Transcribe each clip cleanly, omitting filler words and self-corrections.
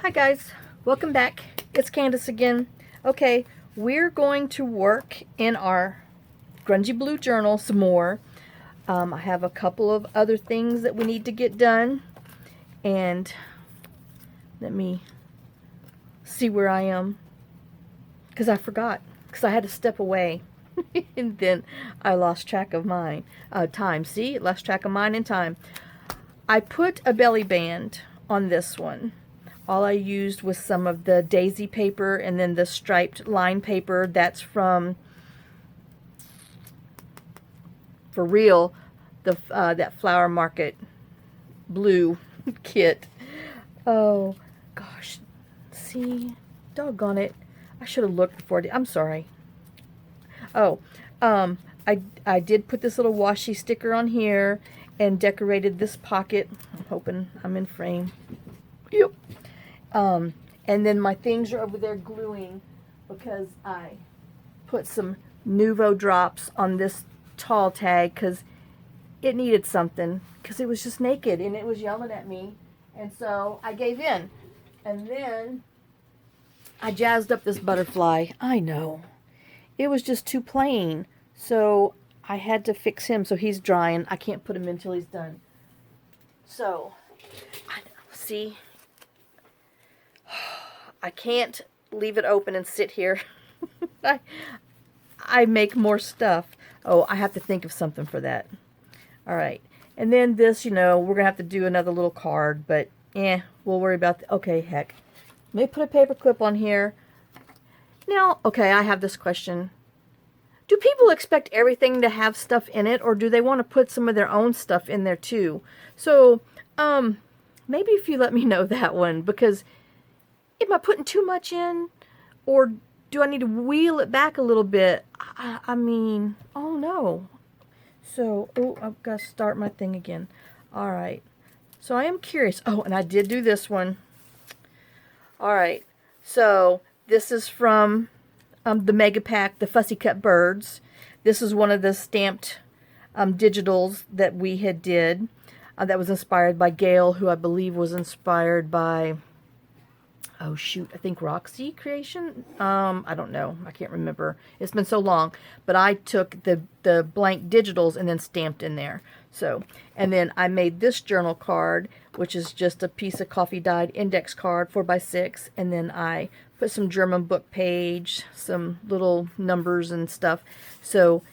Hi guys, welcome back. It's Candace again. Okay, we're going to work in our Grungy Blue journal some more. I have a couple of other things that we need to get done, and let me see where I am, because I forgot, because I had to step away, and then I lost track of mine. Time, see? Lost track of mine and time. I put a belly band on this one. All I used was some of the daisy paper and then the striped line paper. That's from, for real, the that Flower Market blue kit. Oh, gosh. See? Doggone it. I should have looked before. I'm sorry. Oh, I did put this little washi sticker on here and decorated this pocket. I'm hoping I'm in frame. Yep. And then my things are over there gluing because I put some Nuvo drops on this tall tag because it needed something, because it was just naked and it was yelling at me, and so I gave in. And then I jazzed up this butterfly. I know. It was just too plain, so I had to fix him. So he's drying. I can't put him in until he's done. So, see, I can't leave it open and sit here. I make more stuff. Oh, I have to think of something for that. All right. And then this, we're going to have to do another little card, but we'll worry about okay, heck. Let me put a paper clip on here. Now, okay, I have this question. Do people expect everything to have stuff in it, or do they want to put some of their own stuff in there too? So, maybe if you let me know that one, because am I putting too much in, or do I need to wheel it back a little bit? I mean, oh no. So, oh, I've got to start my thing again. All right. So I am curious. Oh, and I did do this one. All right. So this is from the Mega Pack, the Fussy Cut Birds. This is one of the stamped digitals that we had did. That was inspired by Gail, who I believe was inspired by, oh shoot, I think Roxy Creation. I don't know. I can't remember. It's been so long. But I took the blank digitals and then stamped in there. So, and then I made this journal card, which is just a piece of coffee dyed index card, 4x6, and then I put some German book page, some little numbers and stuff. So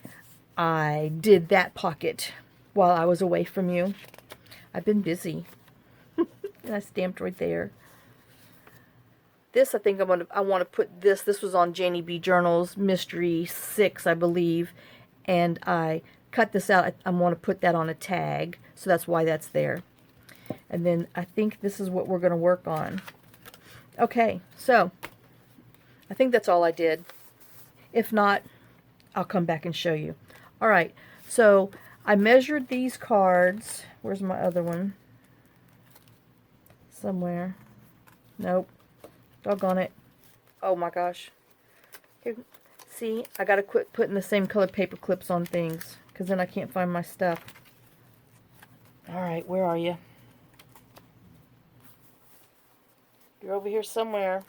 I did that pocket while I was away from you. I've been busy. And I stamped right there. This, I think I want to put this. This was on Janeybjournals Mystery 6, I believe. And I cut this out. I want to put that on a tag. So that's why that's there. And then I think this is what we're going to work on. Okay, so I think that's all I did. If not, I'll come back and show you. All right, so I measured these cards. Where's my other one? Somewhere. Nope. Doggone it. Oh my gosh. Here, see, I gotta quit putting the same color paper clips on things, because then I can't find my stuff. Alright, where are you? You're over here somewhere.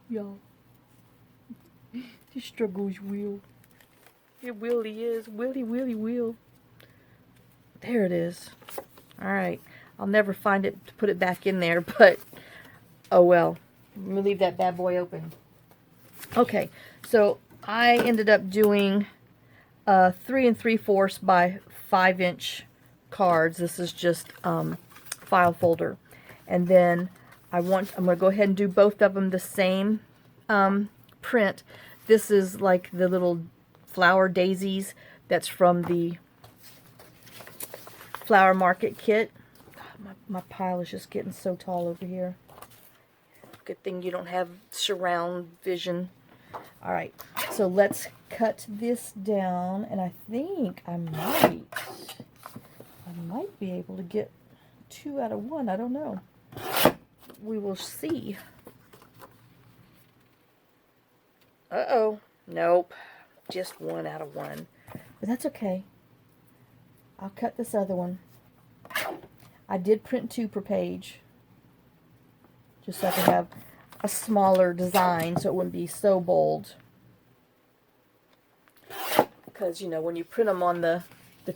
Y'all. This struggle's real. It really is. Willy, willy, will. There it is. Alright. I'll never find it to put it back in there, but oh well. Let me leave that bad boy open. Okay, so I ended up doing 3 3/4 by 5-inch cards. This is just file folder, and then I'm going to go ahead and do both of them the same print. This is like the little flower daisies that's from the Flower Market kit. My pile is just getting so tall over here. Good thing you don't have surround vision. Alright, so let's cut this down, and I think I might be able to get 2 out of 1. I don't know. We will see. Uh-oh. Nope. Just 1 out of 1. But that's okay. I'll cut this other one. I did print 2 per page, just so I could have a smaller design so it wouldn't be so bold. Because, you know, when you print them on the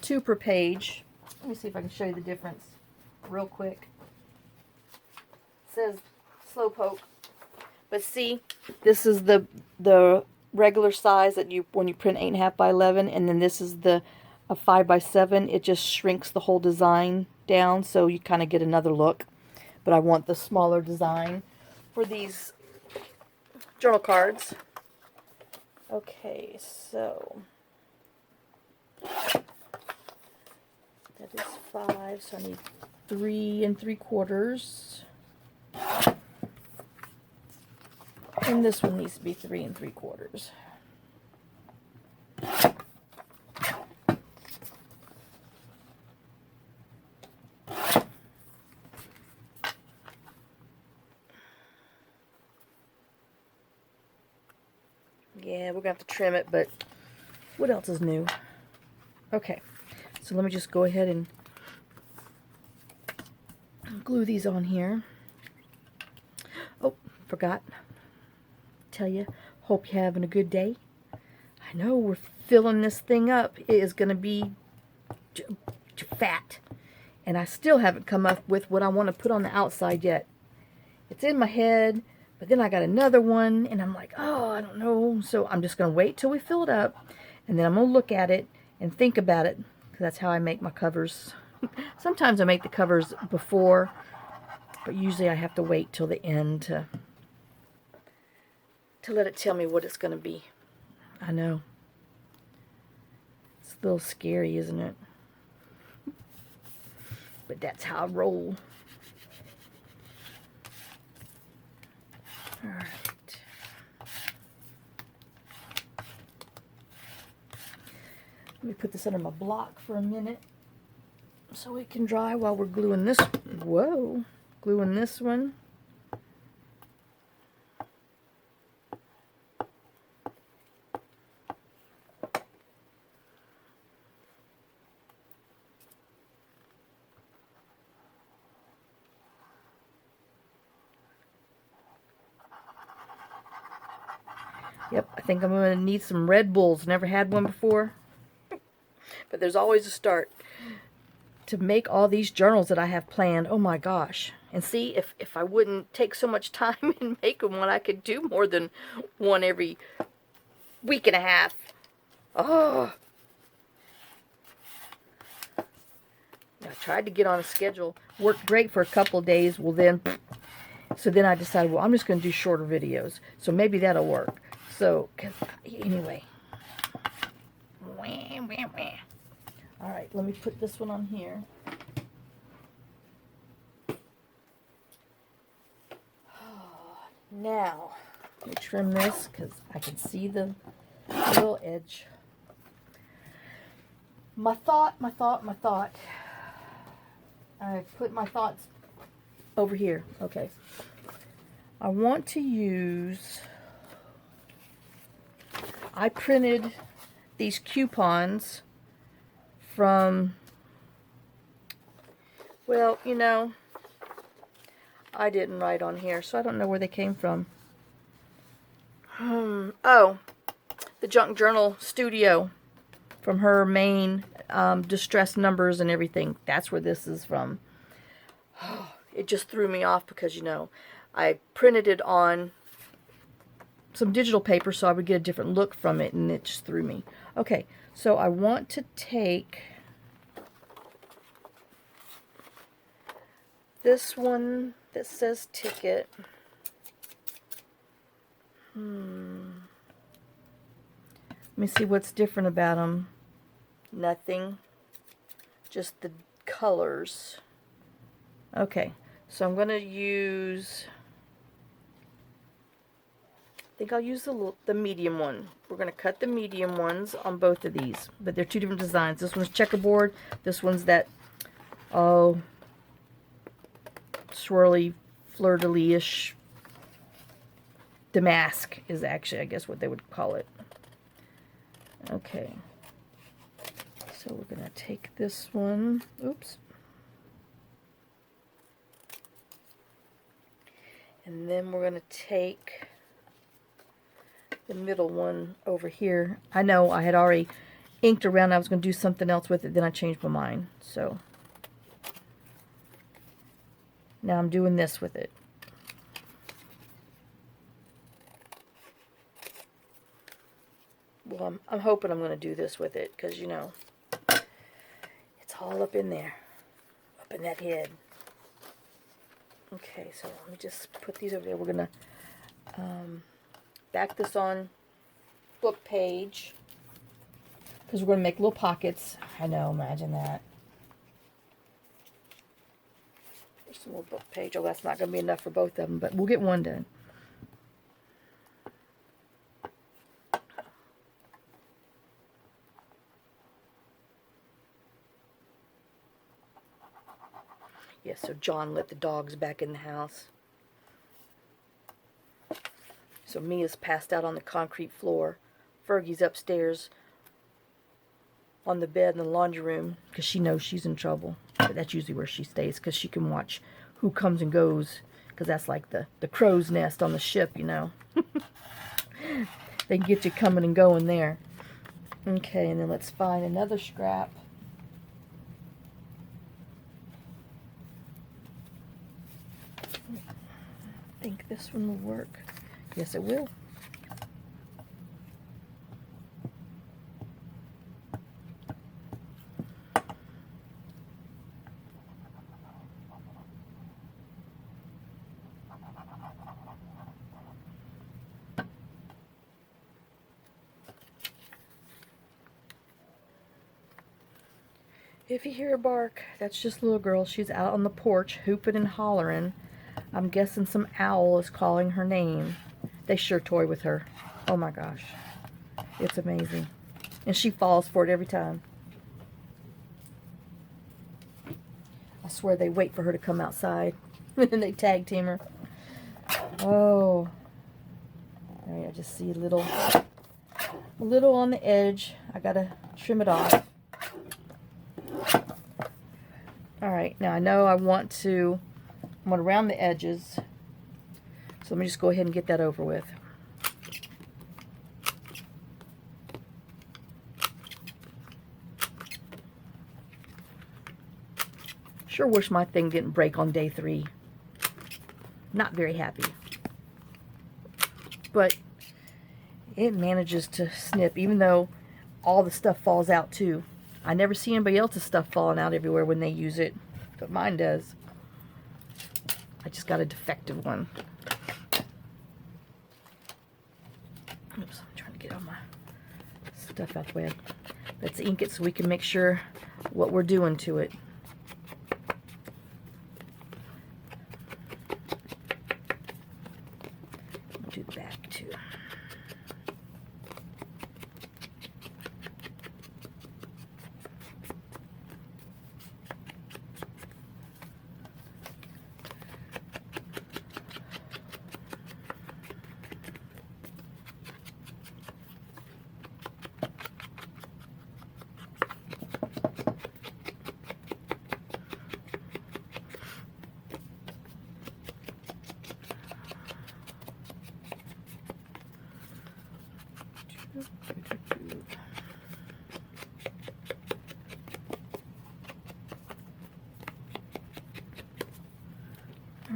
2 per page, let me see if I can show you the difference real quick. It says slow poke. But see, this is the regular size that you, when you print 8.5 by 11, and then this is the a 5 by 7. It just shrinks the whole design down, so you kind of get another look. But I want the smaller design for these journal cards. Okay, so that is 5, so I need 3 3/4. And this one needs to be 3 3/4. Yeah, we're going to have to trim it, but what else is new? Okay, so let me just go ahead and glue these on here. Oh, forgot. Tell you, hope you're having a good day. I know we're filling this thing up. It is going to be fat. And I still haven't come up with what I want to put on the outside yet. It's in my head, but then I got another one, and I'm like, oh, I don't know. So I'm just going to wait till we fill it up, and then I'm going to look at it and think about it, because that's how I make my covers. Sometimes I make the covers before, but usually I have to wait till the end to let it tell me what it's going to be. I know. It's a little scary, isn't it? But that's how I roll. All right. Let me put this under my block for a minute so it can dry while we're gluing this. Whoa. Gluing this one. Yep, I think I'm going to need some Red Bulls. Never had one before. But there's always a start. To make all these journals that I have planned, oh my gosh. And see, if I wouldn't take so much time in making one, I could do more than one every week and a half. Oh. I tried to get on a schedule. Worked great for a couple of days. Well then, so then I decided, well, I'm just going to do shorter videos. So maybe that'll work. So, anyway. Alright, let me put this one on here. Now, let me trim this because I can see the little edge. My thought. I put my thoughts over here. Okay. I want to use... I printed these coupons from, well, you know, I didn't write on here, so I don't know where they came from. Oh, the Junk Journal Studio, from her main distress numbers and everything. That's where this is from. It just threw me off because, you know, I printed it on some digital paper so I would get a different look from it, and it just threw me. Okay, so I want to take this one that says ticket. Let me see what's different about them. Nothing. Just the colors. Okay, so I'm going to use... I think I'll use the medium one. We're going to cut the medium ones on both of these. But they're two different designs. This one's checkerboard. This one's that, oh, swirly, fleur-de-lis-ish. Damask is actually, I guess, what they would call it. Okay. So we're going to take this one. Oops. And then we're going to take the middle one over here. I know I had already inked around. I was going to do something else with it. Then I changed my mind. So now I'm doing this with it. Well, I'm hoping I'm going to do this with it because, you know, it's all up in there. Up in that head. Okay, so let me just put these over there. We're going to back this on book page because we're going to make little pockets. I know, imagine that. There's some more book page. Oh, that's not going to be enough for both of them, but we'll get one done. Yes, so John let the dogs back in the house. So Mia's passed out on the concrete floor. Fergie's upstairs on the bed in the laundry room because she knows she's in trouble. But that's usually where she stays because she can watch who comes and goes, because that's like the crow's nest on the ship, you know. They can get you coming and going there. Okay, and then let's find another scrap. I think this one will work. Yes, it will. If you hear her bark, that's just little girl. She's out on the porch hooping and hollering. I'm guessing some owl is calling her name. They sure toy with her. Oh my gosh. It's amazing. And she falls for it every time. I swear they wait for her to come outside. And they tag team her. Oh. There I just see a little on the edge. I gotta trim it off. Alright, now I know I want to round the edges. So let me just go ahead and get that over with. Sure wish my thing didn't break on day 3. Not very happy. But it manages to snip, even though all the stuff falls out too. I never see anybody else's stuff falling out everywhere when they use it, but mine does. I just got a defective one. Oops, I'm trying to get all my stuff out the way. Let's ink it so we can make sure what we're doing to it. I'll do the back too.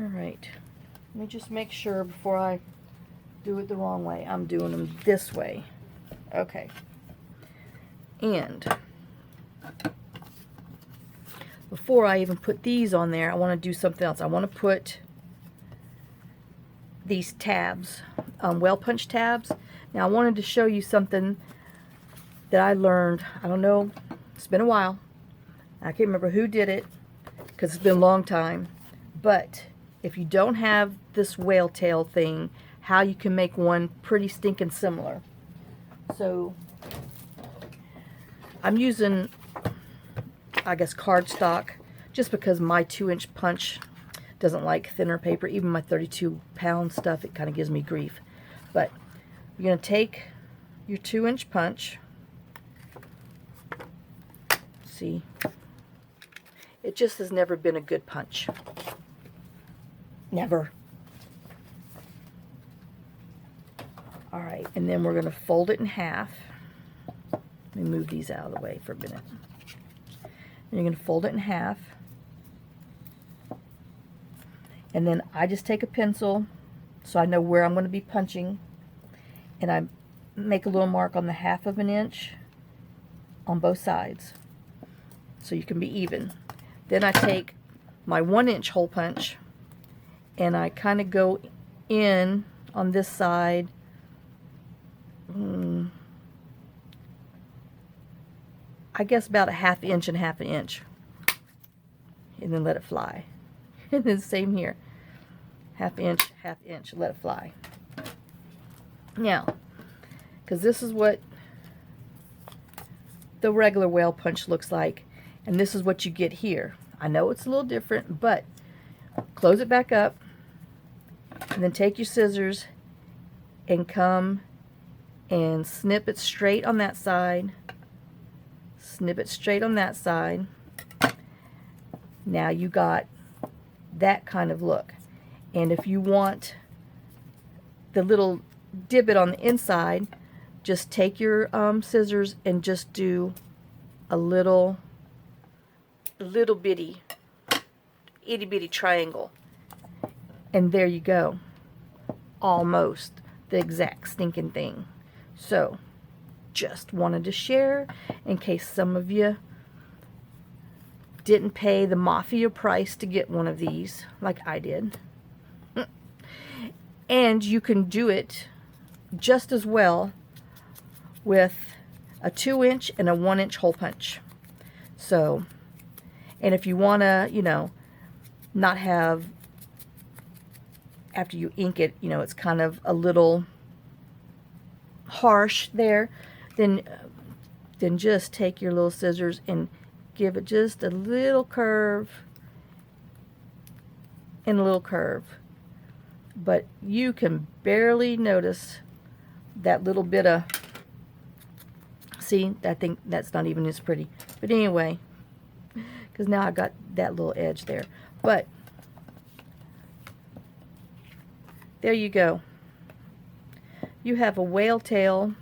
Alright, let me just make sure before I do it the wrong way. I'm doing them this way. Okay. And before I even put these on there, I want to do something else. I want to put these tabs, well punch tabs. Now I wanted to show you something that I learned. I don't know, it's been a while. I can't remember who did it because it's been a long time. But if you don't have this whale tail thing, how you can make one pretty stinking similar. So I'm using, I guess, cardstock, just because my 2-inch punch doesn't like thinner paper. Even my 32-pound stuff, it kind of gives me grief. But you're going to take your 2-inch punch. See, it just has never been a good punch. Never. All right, and then we're going to fold it in half. Let me move these out of the way for a minute. And you're going to fold it in half. And then I just take a pencil so I know where I'm going to be punching. And I make a little mark on the 1/2 inch on both sides so you can be even. Then I take my 1-inch hole punch and I kind of go in on this side. I guess about a 1/2 inch and 1/2 inch. And then let it fly. And then same here. 1/2 inch, 1/2 inch, let it fly. Now, because this is what the regular whale punch looks like, and this is what you get here. I know it's a little different, but close it back up, and then take your scissors and come and snip it straight on that side. Snip it straight on that side. Now you got that kind of look. And if you want the little divot on the inside, just take your scissors and just do a little bitty, itty bitty triangle. And there you go. Almost the exact stinking thing. So, just wanted to share in case some of you didn't pay the mafia price to get one of these like I did. And you can do it just as well with a 2-inch and a 1-inch hole punch. So, and if you want to, you know, not have, after you ink it, you know, it's kind of a little harsh there, then just take your little scissors and give it just a little curve and a little curve. But you can barely notice that little bit of, see, I think that's not even as pretty. But anyway, because now I got that little edge there. But there you go. You have a whale tail.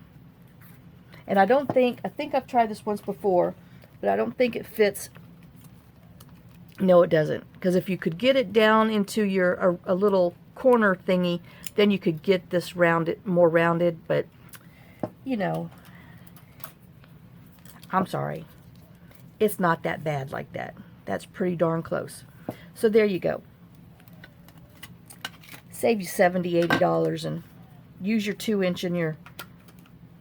And I think I've tried this once before, but I don't think it fits. No, it doesn't. Because if you could get it down into your a little corner thingy, then you could get this more rounded, but you know, I'm sorry, it's not that bad like that. That's pretty darn close. So there you go. Save you $70–80 and use your 2-inch and your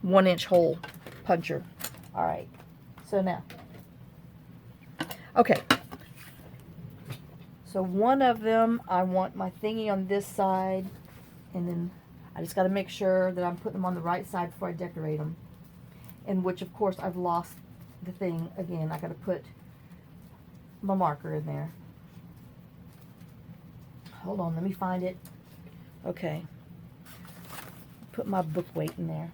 1-inch hole puncher. All right, so now, okay, so one of them, I want my thingy on this side, and then I just got to make sure that I'm putting them on the right side before I decorate them. And which, of course, I've lost the thing again. I got to put my marker in there. Hold on, let me find it. Okay. Put my book weight in there.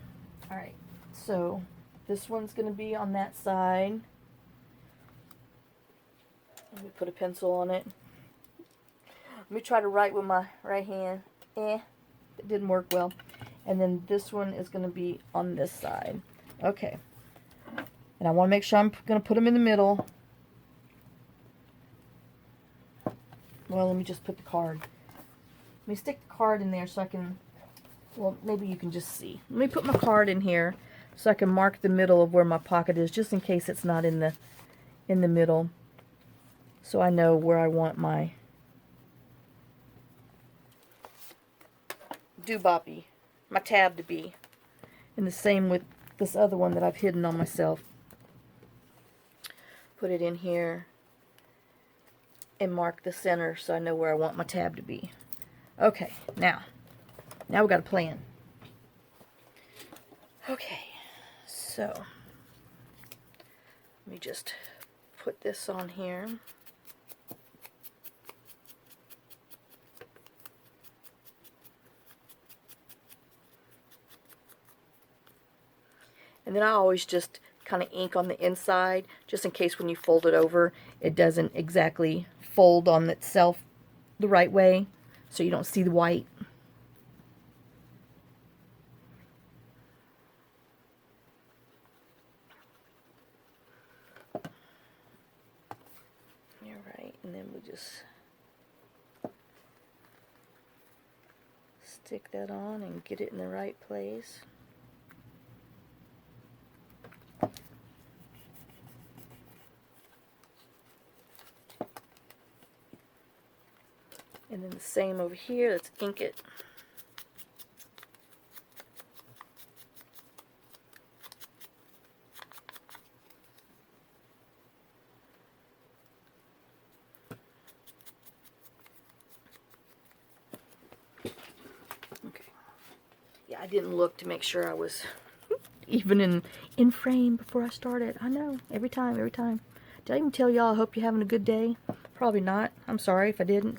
All right, so this one's going to be on that side. Let me put a pencil on it. Let me try to write with my right hand. It didn't work well. And then this one is going to be on this side. Okay. And I want to make sure I'm going to put them in the middle. Well, let me just put the card. Let me stick the card in there so I can, well, maybe you can just see. Let me put my card in here so I can mark the middle of where my pocket is, just in case it's not in the middle. So I know where I want my dooboppy, my tab to be. And the same with this other one that I've hidden on myself. Put it in here and mark the center so I know where I want my tab to be. Okay, now we've got a plan. Okay, so let me just put this on here. And then I always just kind of ink on the inside, just in case when you fold it over, it doesn't exactly fold on itself the right way, so you don't see the white. just stick that on and get it in the right place. And then the same over here. Let's ink it. Okay. Yeah, I didn't look to make sure I was even in frame before I started. I know, every time, every time. Did I even tell y'all I hope you're having a good day? Probably not. I'm sorry if I didn't.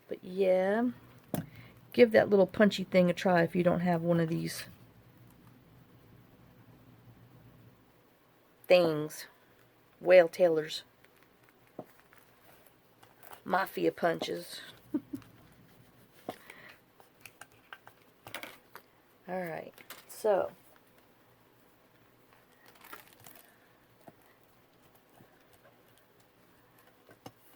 But yeah, give that little punchy thing a try if you don't have one of these things. Whale tailors. Mafia punches. Alright, so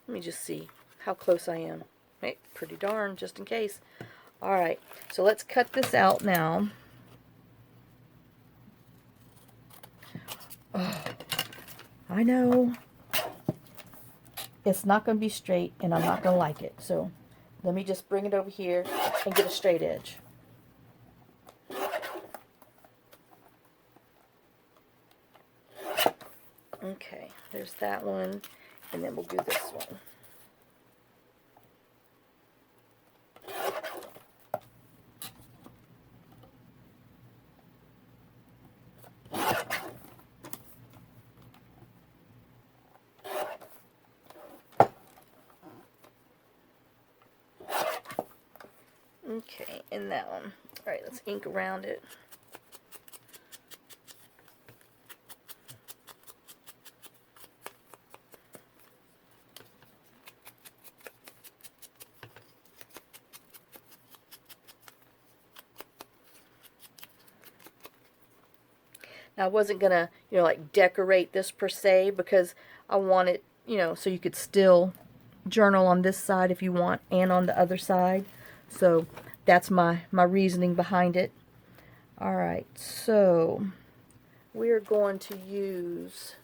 let me just see how close I am. Hey, pretty darn, just in case. Alright, so let's cut this out now. Oh, I know it's not going to be straight and I'm not going to like it. So let me just bring it over here and get a straight edge. Okay, there's that one, and then we'll do this one. Okay, and that one. Alright, let's ink around it. Now, I wasn't going to, like decorate this per se because I want it, so you could still journal on this side if you want and on the other side. So that's my reasoning behind it. Alright, so we're going to use,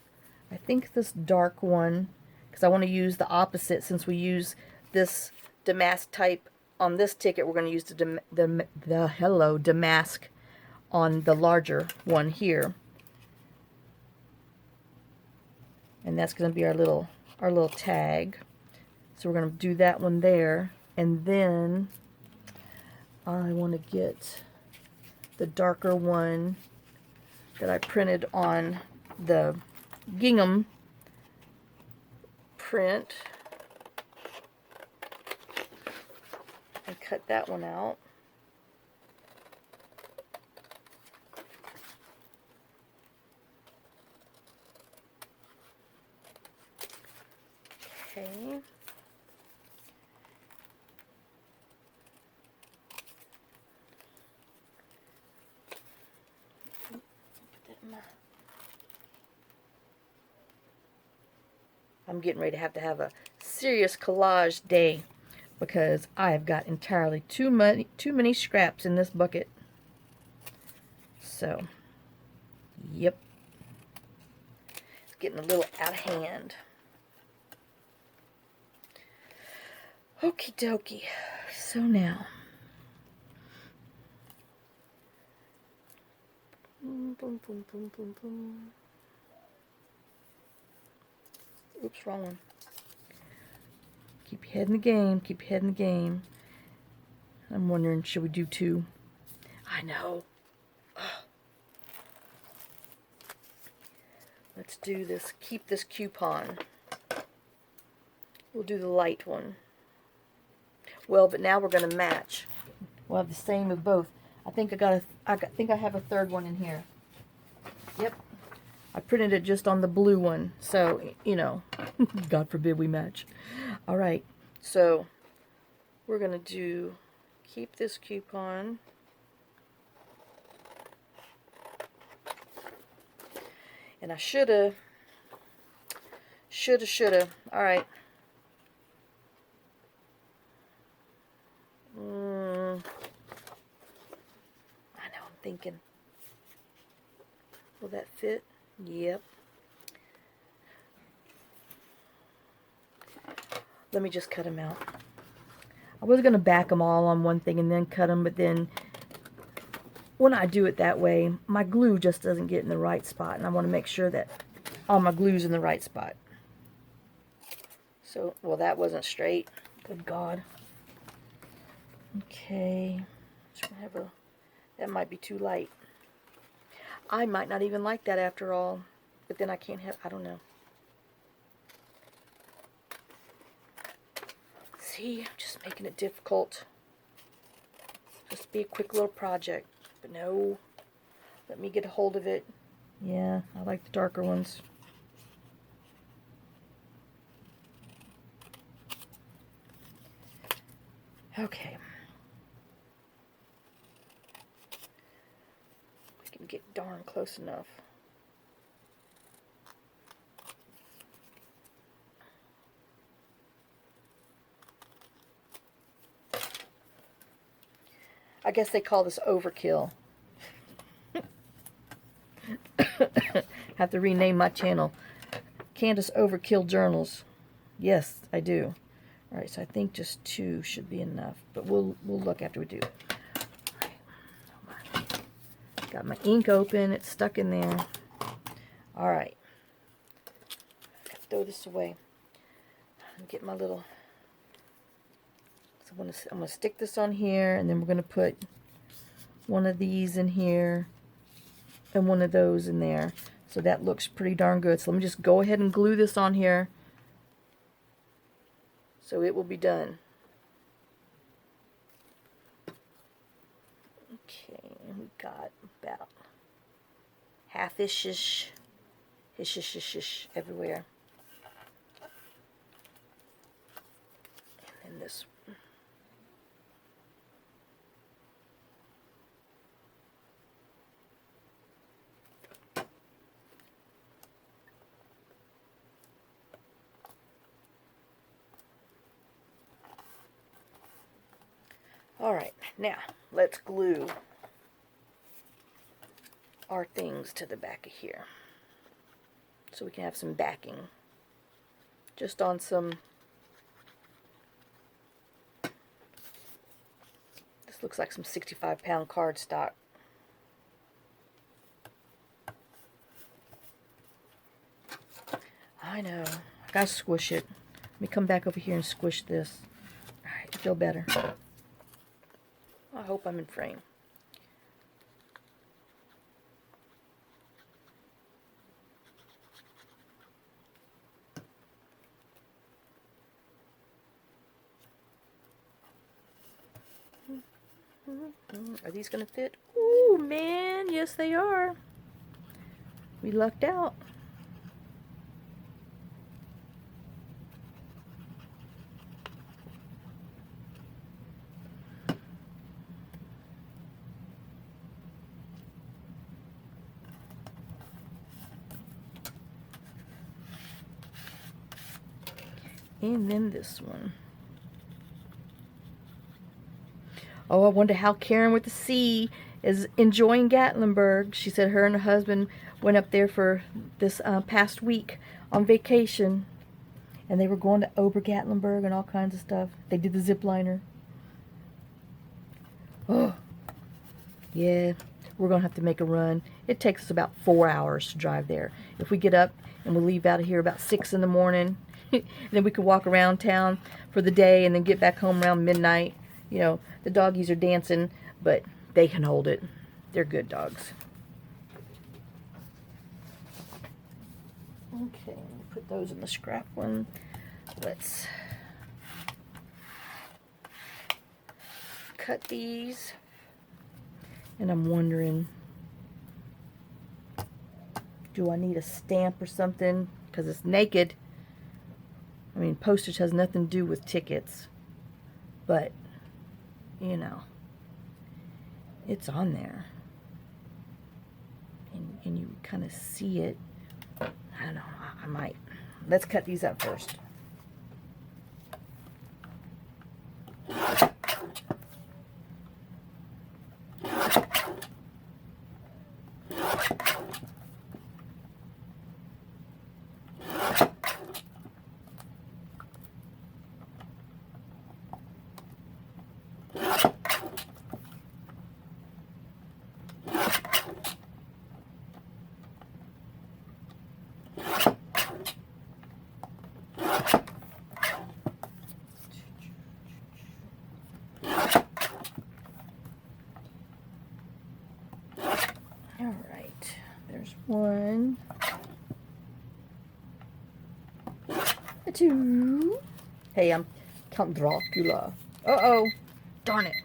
I think, this dark one because I want to use the opposite. Since we use this damask type on this ticket, we're going to use the Hello Damask on the larger one here. And that's going to be our little tag. So we're going to do that one there. And then I want to get the darker one that I printed on the gingham print and cut that one out. Okay. I'm getting ready to have a serious collage day because I have got entirely too many scraps in this bucket. So, yep. It's getting a little out of hand. Okie dokie. So now, boom, boom, boom, boom, boom, boom. Oops, wrong one. Keep your head in the game. Keep your head in the game. I'm wondering, should we do two? I know. Ugh. Let's do this. Keep this coupon. We'll do the light one. Well, but now we're going to match. We'll have the same of both. I think I think I have a third one in here. Yep. I printed it just on the blue one, so, God forbid we match. Alright, so we're going to keep this coupon, And I shoulda. All right. I know, I'm thinking. Will that fit? Yep. Let me just cut them out. I was going to back them all on one thing and then cut them, but then when I do it that way, my glue just doesn't get in the right spot, and I want to make sure that all my glue's in the right spot. So, well, that wasn't straight. Good God. Okay. Just have a, that might be too light. I might not even like that after all, but then I can't have, I don't know. See, I'm just making it difficult. Just be a quick little project. But no, let me get a hold of it. Yeah, I like the darker ones. Okay. We can get darn close enough. I guess they call this overkill. Have to rename my channel. Candace Overkill Journals. Yes, I do. Alright, so I think just 2 should be enough. But we'll look after we do. Alright. Got my ink open. It's stuck in there. Alright. Throw this away. Get my little... So I'm going to stick this on here, and then we're going to put one of these in here and one of those in there. So that looks pretty darn good. So let me just go ahead and glue this on here so it will be done. Okay, we got about half-ish everywhere. And then this. Alright, now let's glue our things to the back of here so we can have some backing. Just on some, this looks like some 65-pound cardstock. I know, I gotta squish it. Let me come back over here and squish this. Alright, feel better. I hope I'm in frame. Are these going to fit? Ooh, man, yes they are. We lucked out. And then this one. Oh, I wonder how Karen with the C is enjoying Gatlinburg. She said her and her husband went up there for this past week on vacation. And they were going to Ober-Gatlinburg and all kinds of stuff. They did the zip liner. Oh, yeah. We're going to have to make a run. It takes us about 4 hours to drive there. If we get up and we leave out of here about 6 in the morning, then we could walk around town for the day and then get back home around midnight. You know, the doggies are dancing, but they can hold it. They're good dogs. Okay, put those in the scrap one. Let's cut these. And I'm wondering, do I need a stamp or something? Because it's naked. I mean, postage has nothing to do with tickets. But, you know, it's on there. And you kind of see it I don't know, I might. Let's cut these up first. All right, there's one, a two. Hey, I'm Count Dracula. Uh-oh, darn it.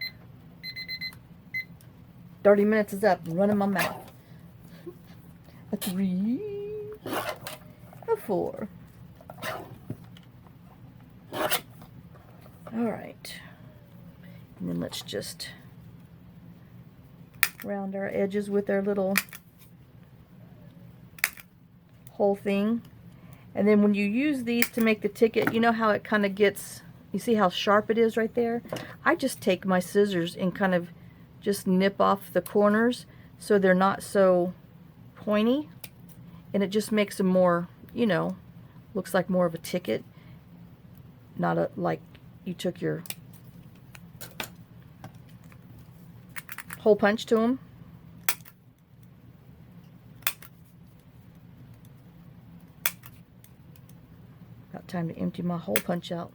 30 minutes is up, running my mouth. A three, a four. All right, and then let's just round our edges with our little whole thing. And then when you use these to make the ticket, you know how it kind of gets, you see how sharp it is right there? I just take my scissors and kind of just nip off the corners so they're not so pointy, and it just makes them more, you know, looks like more of a ticket, not a, like you took your hole punch to them. About time to empty my hole punch out.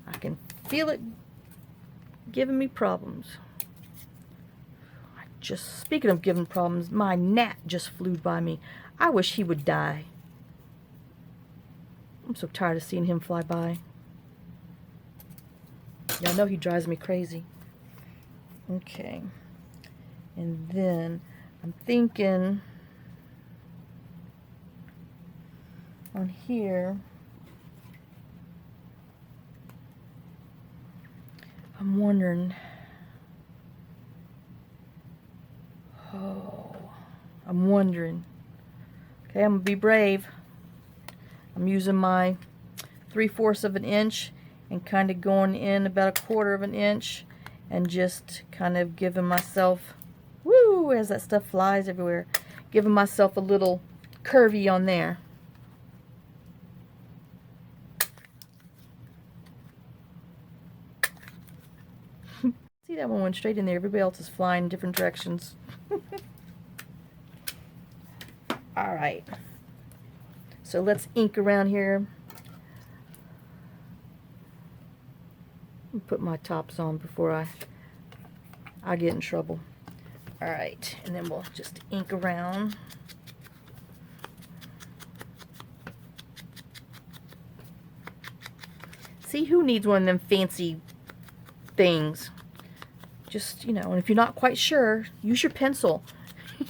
I can feel it giving me problems. Just speaking of giving problems, my gnat just flew by me. I wish he would die. I'm so tired of seeing him fly by. Yeah, I know he drives me crazy. Okay. And then I'm thinking on here, I'm wondering, okay, I'm gonna be brave. I'm using my 3/4 of an inch and kind of going in about 1/4 of an inch and just kind of giving myself, woo, as that stuff flies everywhere, giving myself a little curvy on there. See, that one went straight in there. Everybody else is flying in different directions. All right. So let's ink around here. Put my tops on before I get in trouble. All right, and then we'll just ink around. See, who needs one of them fancy things? Just, you know, and if you're not quite sure, use your pencil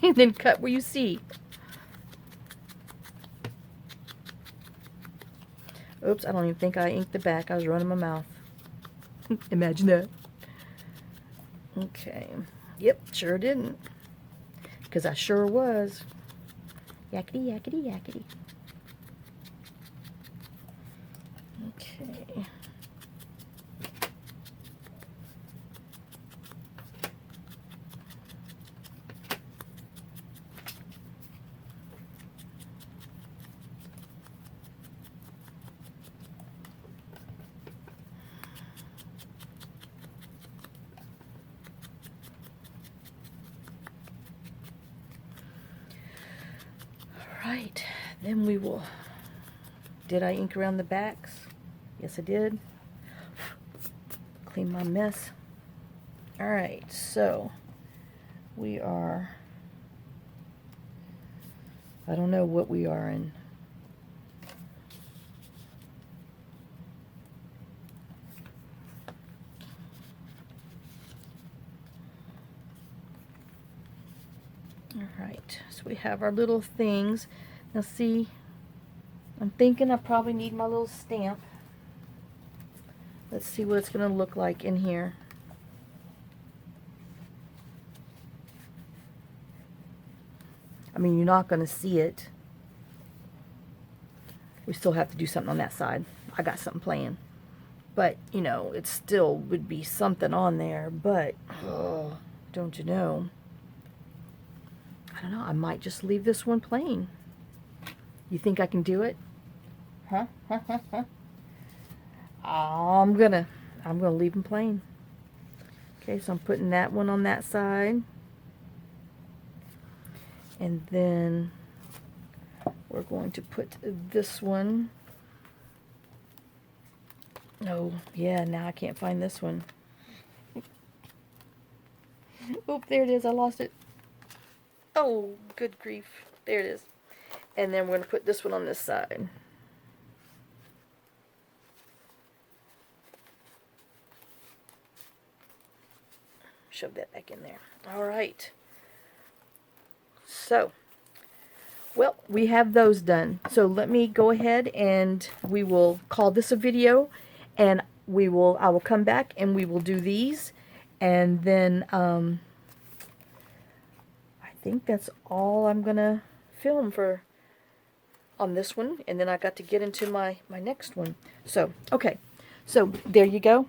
and then cut where you see. Oops, I don't even think I inked the back. I was running my mouth. Imagine that. Okay. Yep, sure didn't. Because I sure was. Yakety, yakety, yakety. Okay. Right, then we will, did I ink around the backs? Yes, I did. Clean my mess. All right, so we are, I don't know what we are in. Alright, so we have our little things. Now see, I'm thinking I probably need my little stamp. Let's see what it's going to look like in here. I mean, you're not going to see it. we still have to do something on that side. I got something planned. But, you know, it still would be something on there. But, oh, don't you know? I don't know. I might just leave this one plain. You think I can do it? Huh? I'm gonna leave them plain. Okay, so I'm putting that one on that side. And then we're going to put this one. Oh, yeah, now I can't find this one. Oop, there it is. I lost it. Oh, good grief. There it is. And then we're going to put this one on this side. Shove that back in there. All right. So, well, we have those done. So let me go ahead and we will call this a video, and I will come back and we will do these, and then I think that's all I'm gonna film for on this one, and then I got to get into my next one. So, okay, so there you go.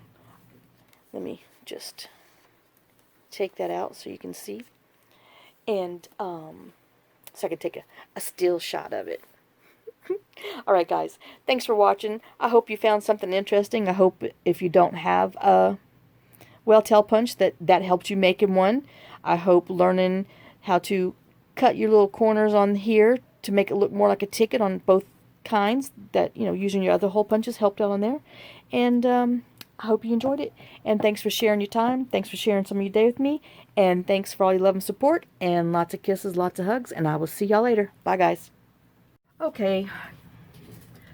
Let me just take that out so you can see, and so I can take a still shot of it. Alright guys, thanks for watching. I hope you found something interesting. I hope if you don't have a whale tail punch that helped you making one. I hope learning how to cut your little corners on here to make it look more like a ticket on both kinds, that, you know, using your other hole punches helped out on there. And I hope you enjoyed it. And thanks for sharing your time. Thanks for sharing some of your day with me. And thanks for all your love and support. And lots of kisses, lots of hugs. And I will see y'all later. Bye, guys. Okay.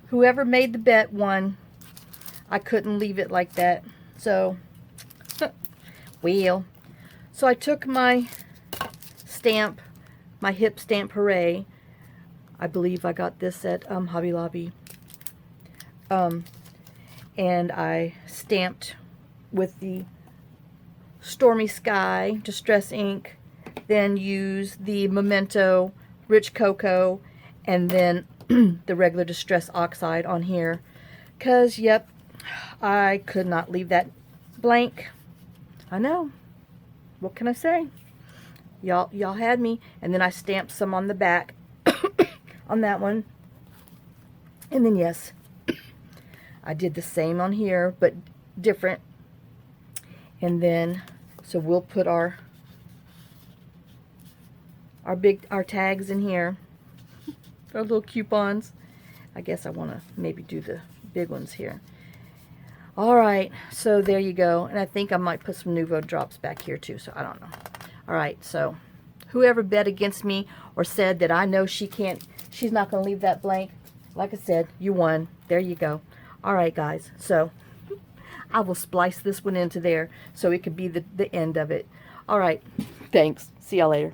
Whoever made the bet won. I couldn't leave it like that. So, well. So I took my stamp, my hip stamp hooray. I believe I got this at Hobby Lobby. And I stamped with the Stormy Sky Distress ink, then used the Memento Rich Cocoa, and then the regular Distress Oxide on here. Because, yep, I could not leave that blank. I know. What can I say? Y'all had me. And then I stamped some on the back on that one. And then, yes, I did the same on here, but different. And then, so we'll put our tags in here, our little coupons. I guess I want to maybe do the big ones here. All right, so there you go. And I think I might put some Nuvo drops back here too, so I don't know. All right, so whoever bet against me or said that I know she's not going to leave that blank, like I said, you won. There you go. All right, guys, so I will splice this one into there so it could be the end of it. All right, thanks. See y'all later.